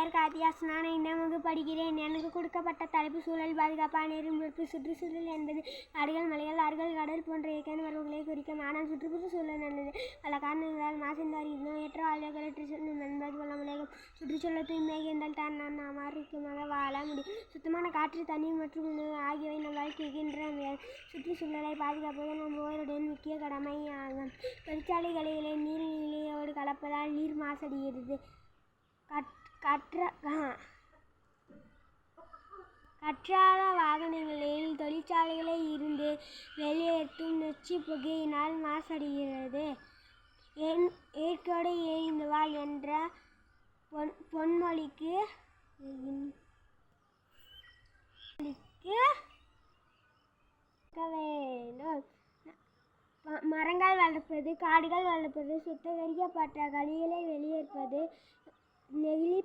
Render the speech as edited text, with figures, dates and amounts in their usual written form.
பேர் கார்த்தியாஸ். நான் இன்னும் வகுப்பு படிக்கிறேன். எனக்கு கொடுக்கப்பட்ட தலைப்பு சூழல் பாதுகாப்பான நீர்மூழ்கி. சுற்றுச்சூழல் என்பது காடுகள், மலைகள், ஆறுகள், கடல் போன்ற இயற்கை உறவுகளை குறிக்கும். ஆனால் சுற்றுப்புற சூழல் என்பது பல காரணங்களால் மாசடைந்து வருகிறது. நோயற்ற வாழ்வை கலற்றி செல்லும் என்பது போல உலகம். சுற்றுச்சூழல் தூய்மையாக இருந்தால் தான் நாம் ஆரோக்கியமாக வாழ முடியும். சுத்தமான காற்று, தண்ணீர் மற்றும் உணவு ஆகியவை நம் வாழ்க்கைக்கு இன்றியமையாதவை. சுற்றுச்சூழலை பாதுகாப்பது நம் ஒவ்வொருவருடைய முக்கிய கடமையாகும். தொழிற்சாலைகளிலே நீர்நிலையோடு கலப்பதால் நீர் மாசடைகிறது. கற்றாழ வாகனங்களில் தொழிற்சாலைகளில் இருந்து வெளியேற்றும் நச்சு புகையினால் மாசடைகிறது. ஏற்றோடு ஏய்ந்து வாழ் என்ற பொன்மொழிக்கு வேண்டும். மரங்கள் வளர்ப்பது, காடுகள் வளர்ப்பது, சுத்திகரிக்கப்பட்ட கழிவுகளை வெளியேற்பது, நெகிழி